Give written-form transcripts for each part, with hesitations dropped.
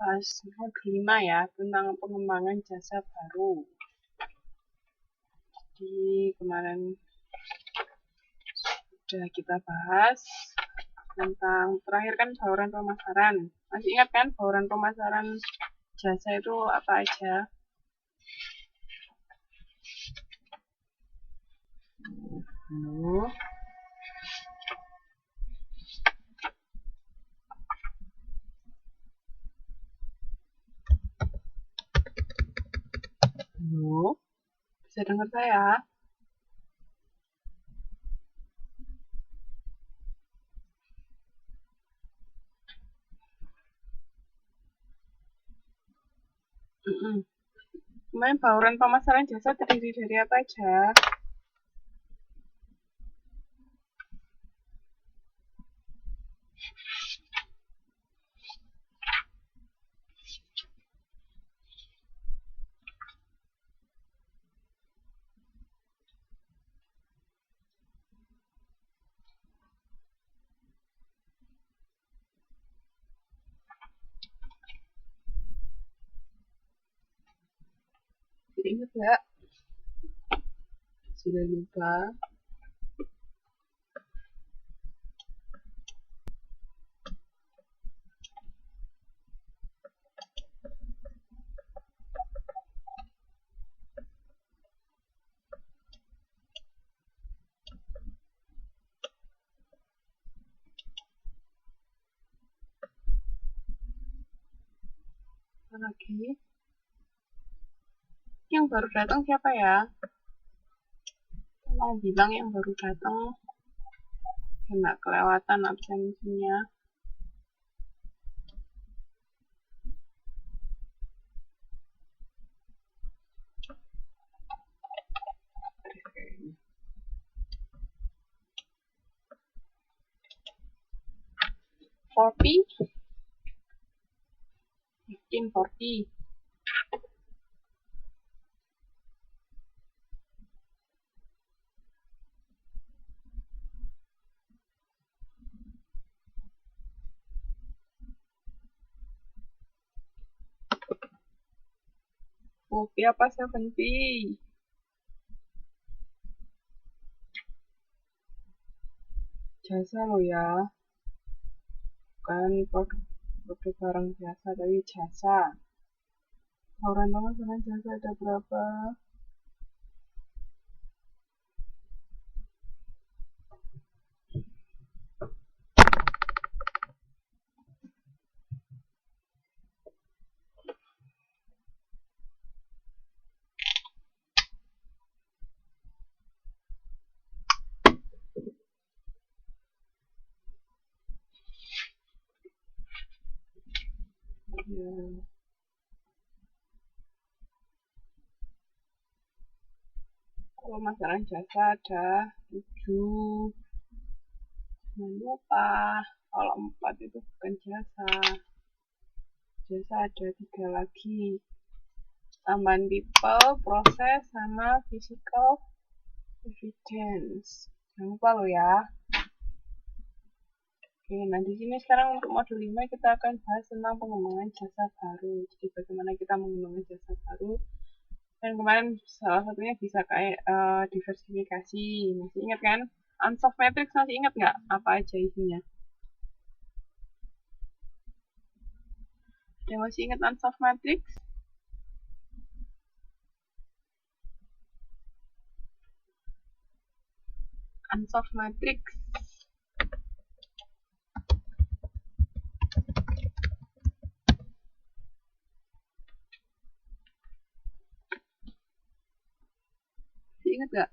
bahas modul 5 ya, tentang pengembangan jasa baru. Jadi kemarin sudah kita bahas tentang terakhir kan bauran pemasaran. Masih ingat kan bauran pemasaran jasa itu apa aja? Halo. Halo. Bisa dengar saya? Kemarin bauran pemasaran jasa terdiri dari apa aja? Ingat nggak? Sudah lupa? Apa lagi? Yang baru datang siapa ya? Tolong bilang yang baru datang. Nggak kelewatan absensinya. Forty, 1540. Kopi apa 70? Jasa lo ya, bukan produk barang biasa tapi jasa. Bauran pemasaran jasa ada berapa? Ya. Kalau pemasaran jasa ada 7. Jangan lupa, kalau 4 itu bukan jasa. Jasa ada 3 lagi. Tambahan people, proses, sama physical evidence. Jangan lupa lo ya. Oke, nah di sini sekarang untuk modul 5 kita akan bahas tentang pengembangan jasa baru. Jadi bagaimana kita mengembangkan jasa baru. Dan kemarin salah satunya bisa kayak diversifikasi. Masih ingat kan? Unsolved matrix masih ingat nggak apa aja isinya? Ada yang masih ingat unsolved matrix? Unsolved matrix. Masih ingat nggak?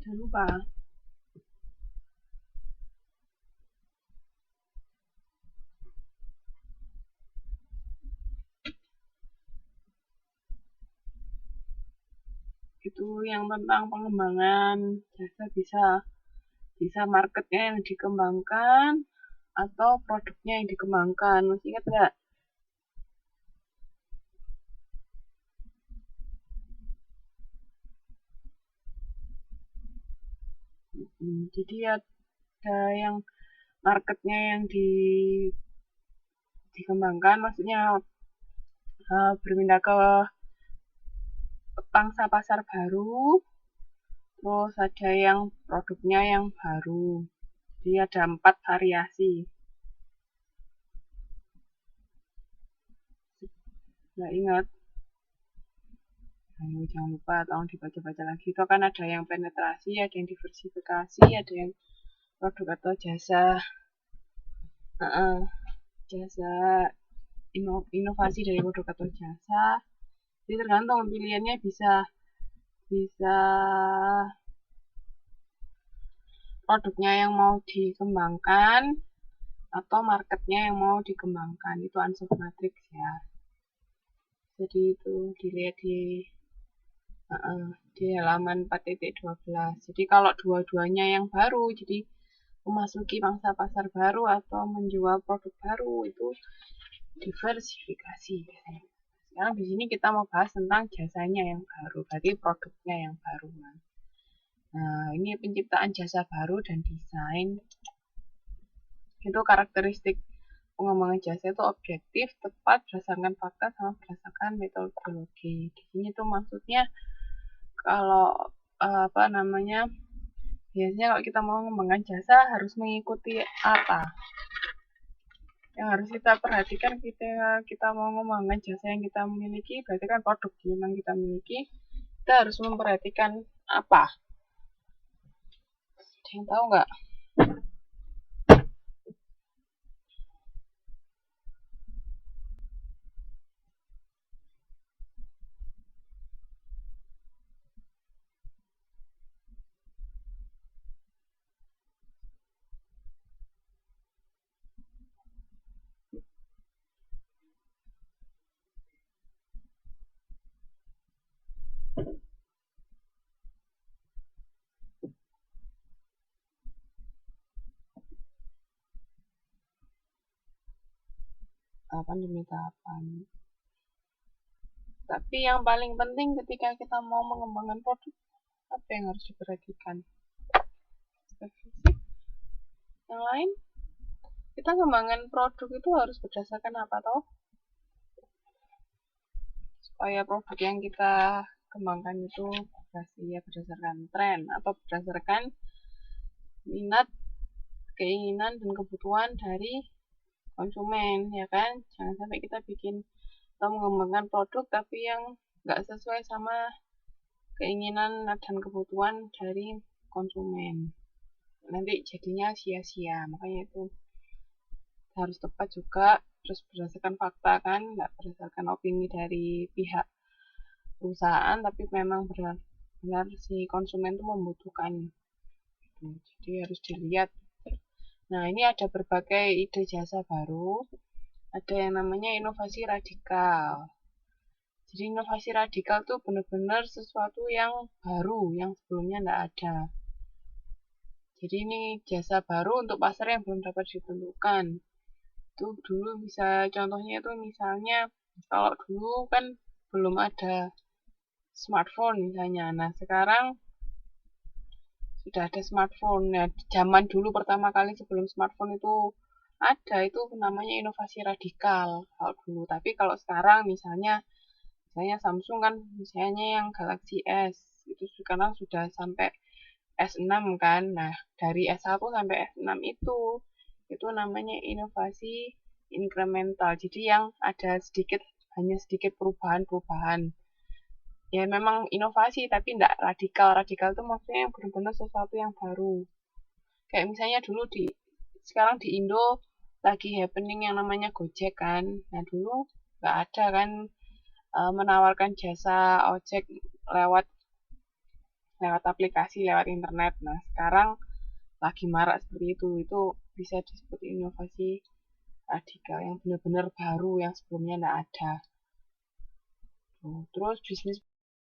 Jangan lupa. itu yang tentang pengembangan jasa, bisa marketnya yang dikembangkan atau produknya yang dikembangkan. Masih ingat nggak? Jadi ada yang marketnya yang dikembangkan, maksudnya berpindah ke pangsa pasar baru, terus ada yang produknya yang baru. Jadi ada 4 variasi. Nggak ingat? Ayo jangan lupa, tolong dibaca-baca lagi. Itu kan ada yang penetrasi, ada yang diversifikasi, ada yang produk atau jasa, jasa inovasi dari produk atau jasa. Jadi tergantung pilihannya, bisa produknya yang mau dikembangkan atau marketnya yang mau dikembangkan. Itu answer matrix ya. Jadi itu dilihat di halaman 4.12. Jadi kalau dua-duanya yang baru, jadi memasuki pangsa pasar baru atau menjual produk baru, itu diversifikasi. Sekarang di sini kita mau bahas tentang jasanya yang baru, berarti produknya yang baru. Nah, ini penciptaan jasa baru dan desain. Itu karakteristik pengembangan jasa itu objektif, tepat, berdasarkan fakta, sama berdasarkan metodologi. Di sini tuh maksudnya kalau biasanya kalau kita mau mengembangkan jasa harus mengikuti apa? Yang harus kita perhatikan ketika kita mau mengembangkan jasa yang kita miliki, berarti kan produk yang kita miliki, kita harus memperhatikan apa? Ada yang tahu nggak? Tahapan demi tahapan. Tapi yang paling penting ketika kita mau mengembangkan produk, apa yang harus diperhatikan? Yang lain, kita mengembangkan produk itu harus berdasarkan apa toh? Supaya produk yang kita kembangkan itu berdasarkan tren atau berdasarkan minat, keinginan, dan kebutuhan dari konsumen, ya kan? Jangan sampai kita bikin atau mengembangkan produk tapi yang nggak sesuai sama keinginan dan kebutuhan dari konsumen. Nanti jadinya sia-sia. Makanya itu harus tepat juga, terus berdasarkan fakta kan, nggak berdasarkan opini dari pihak perusahaan, tapi memang benar si konsumen itu membutuhkan. Jadi harus dilihat. Nah, ini ada berbagai ide jasa baru. Ada yang namanya inovasi radikal. Jadi inovasi radikal itu benar-benar sesuatu yang baru, yang sebelumnya tidak ada. Jadi ini jasa baru untuk pasar yang belum dapat ditentukan. Itu dulu bisa contohnya itu misalnya kalau dulu kan belum ada smartphone misalnya. Nah, sekarang sudah ada smartphone. Nah, zaman dulu pertama kali sebelum smartphone itu ada, itu namanya inovasi radikal kalau dulu. Tapi kalau sekarang misalnya Samsung kan misalnya yang Galaxy S itu sekarang sudah sampai S6 kan. Nah, dari S1 sampai S6 itu namanya inovasi incremental. Jadi yang ada hanya sedikit perubahan-perubahan. Ya memang inovasi tapi tidak radikal. Radikal itu maksudnya yang benar-benar sesuatu yang baru. Kayak misalnya sekarang di Indo lagi happening yang namanya Gojek kan. Nah, dulu nggak ada kan menawarkan jasa ojek lewat aplikasi, lewat internet. Nah, sekarang lagi marak seperti itu. Itu bisa disebut inovasi radikal yang benar-benar baru, yang sebelumnya tidak ada. Terus bisnis